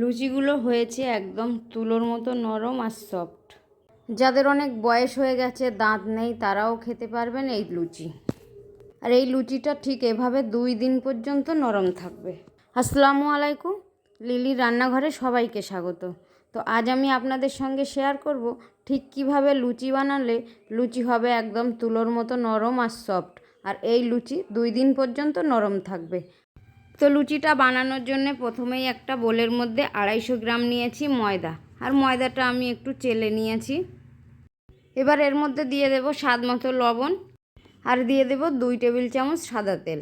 লুচিগুলো হয়েছে একদম তুলোর মতো নরম আর সফট। যাদের অনেক বয়স হয়ে গেছে, দাঁত নেই, তারাও খেতে পারবেন এই লুচি। আর এই লুচিটা ঠিক এভাবে 2 দিন পর্যন্ত নরম থাকবে। আসসালামু আলাইকুম, লিলির রান্নাঘরে সবাইকে স্বাগত। তো আজ আমি আপনাদের সঙ্গে শেয়ার করব ঠিক কিভাবে লুচি বানালে লুচি হবে একদম তুলোর মতো নরম আর সফট। আর এই লুচি 2 দিন পর্যন্ত নরম থাকবে। তো লুচিটা বানানোর জন্য প্রথমেই একটা বোলের মধ্যে 250 গ্রাম নিয়েছি ময়দা। আর ময়দাটা আমি একটু চেলে নিয়েছি। এবার এর মধ্যে দিয়ে দেব স্বাদ মতো লবণ আর দিয়ে দেব 2 টেবিল চামচ সাদা তেল।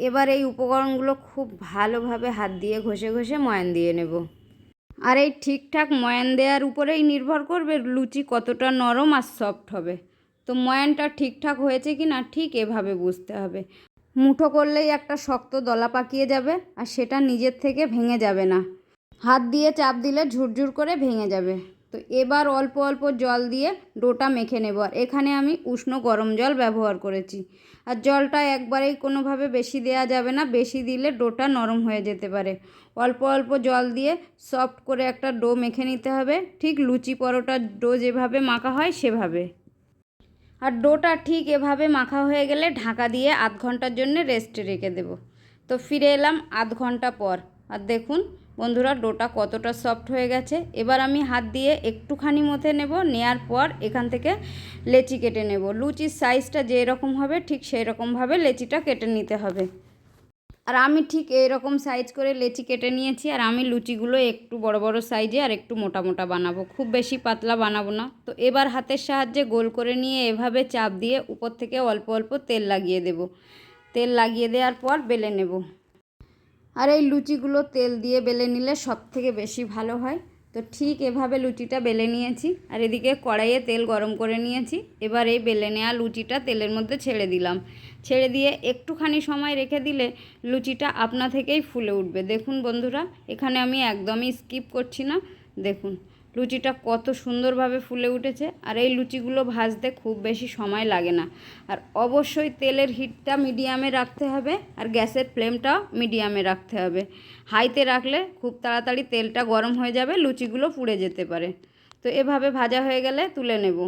এবার এই উপকরণগুলো খুব ভালোভাবে হাত দিয়ে ঘষে ঘষে ময়ান দিয়ে নেব। আর এই ঠিকঠাক ময়ান দেওয়ার উপরেই নির্ভর করবে লুচি কতটা নরম আর সফট হবে। তো ময়ানটা ঠিকঠাক হয়েছে কি না ঠিক এভাবে বুঝতে হবে। মুঠো করলেই একটা শক্ত দলা পাকিয়ে যাবে আর সেটা নিজের থেকে ভেঙে যাবে না। হাত দিয়ে চাপ দিলে ঝুরঝুর করে ভেঙে যাবে। তো এবার অল্প অল্প জল দিয়ে ডোটা মেখে নেব। আর এখানে আমি উষ্ণ গরম জল ব্যবহার করেছি। আর জলটা একবারেই কোনোভাবে বেশি দেওয়া যাবে না, বেশি দিলে ডোটা নরম হয়ে যেতে পারে। অল্প অল্প জল দিয়ে সফট করে একটা ডো মেখে নিতে হবে, ঠিক লুচি পরোটার ডো যেভাবে মাখা হয় সেভাবে। আর ডোটা ঠিক এভাবে মাখা হয়ে গেলে ঢাকা দিয়ে আধ ঘন্টার জন্য রেস্টে রেখে দেব। তো ফিরে এলাম আধ ঘন্টা পর। আর দেখুন বন্ধুরা, ডোটা কতটা সফট হয়ে গেছে। এবার আমি হাত দিয়ে একটুখানি মথে নেব। নেয়ার পর এখান থেকে লেচি কেটে নেব। লুচির সাইজটা যেরকম হবে ঠিক সেই রকমভাবে লেচিটা কেটে নিতে হবে। আর আমি ঠিক এইরকম সাইজ করে লেচি কেটে নিয়েছি। আর আমি লুচিগুলো একটু বড় বড় সাইজে আর একটু মোটা মোটা বানাবো, খুব বেশি পাতলা বানাবো না। তো এবার হাতের সাহায্যে গোল করে নিয়ে এভাবে চাপ দিয়ে উপর থেকে অল্প অল্প তেল লাগিয়ে দেব। তেল লাগিয়ে দেওয়ার পর বেলে নেব। আর এই লুচিগুলো তেল দিয়ে বেলে নিলে সব থেকে বেশি ভালো হয়। তো ঠিক এভাবে লুচিটা বেলে নিয়েছি। আর এদিকে কড়াইয়ে তেল গরম করে নিয়েছি। এবার এই বেলে নেওয়া লুচিটা তেলের মধ্যে ছেড়ে দিলাম। ছেড়ে দিয়ে একটুখানি সময় রেখে দিলে লুচিটা আপনা থেকেই ফুলে উঠবে। দেখুন বন্ধুরা, এখানে আমি একদমই স্কিপ করছি না। দেখুন লুচিটা কত সুন্দরভাবে ফুলে উঠেছে। আর এই লুচিগুলো ভাজতে খুব বেশি সময় লাগে না। আর অবশ্যই তেলের হিটটা মিডিয়ামে রাখতে হবে আর গ্যাসের ফ্লেমটাও মিডিয়ামে রাখতে হবে। হাইতে রাখলে খুব তাড়াতাড়ি তেলটা গরম হয়ে যাবে, লুচিগুলো পুড়ে যেতে পারে। তো এভাবে ভাজা হয়ে গেলে তুলে নেব।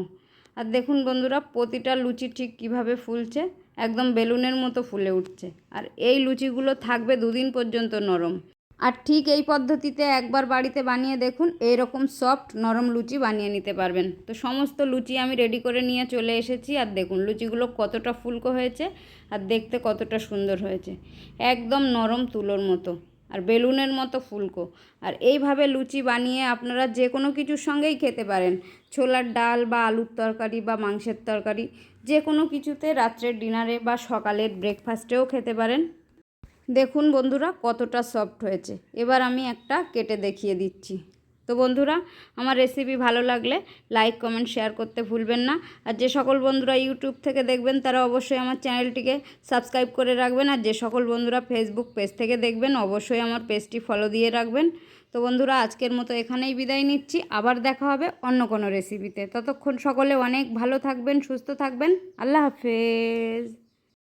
আর দেখুন বন্ধুরা, প্রতিটা লুচি ঠিক কিভাবে ফুলছে, একদম বেলুনের মতো ফুলে উঠছে। আর এই লুচিগুলো থাকবে 2 দিন পর্যন্ত নরম। আর ঠিক এই পদ্ধতিতে একবার বাড়িতে বানিয়ে দেখুন, এইরকম সফট নরম লুচি বানিয়ে নিতে পারবেন। তো সমস্ত লুচি আমি রেডি করে নিয়ে চলে এসেছি। আর দেখুন লুচিগুলো কতটা ফুলকো হয়েছে আর দেখতে কতটা সুন্দর হয়েছে, একদম নরম তুলোর মতো আর বেলুনের মতো ফুলকো। আর এইভাবে লুচি বানিয়ে আপনারা যে কোনো কিছুর সঙ্গেই খেতে পারেন। ছোলার ডাল বা আলুর তরকারি বা মাংসের তরকারি, যে কোনো কিছুতে, রাত্রের ডিনারে বা সকালের ব্রেকফাস্টেও খেতে পারেন। দেখুন বন্ধুরা কতটা সফট হয়েছে। এবার আমি একটা কেটে দেখিয়ে দিচ্ছি। তো বন্ধুরা, আমার রেসিপি ভালো লাগলে লাইক কমেন্ট শেয়ার করতে ভুলবেন না। আর যে সকল বন্ধুরা ইউটিউব থেকে দেখবেন তারা অবশ্যই আমার চ্যানেলটিকে সাবস্ক্রাইব করে রাখবেন। আর যে সকল বন্ধুরা ফেসবুক পেজ থেকে দেখবেন অবশ্যই আমার পেজটি ফলো দিয়ে রাখবেন। তো বন্ধুরা, আজকের মতো এখানেই বিদায় নিচ্ছি। আবার দেখা হবে অন্য কোনো রেসিপিতে। ততক্ষণ সকলে অনেক ভালো থাকবেন, সুস্থ থাকবেন। আল্লাহ হাফেজ।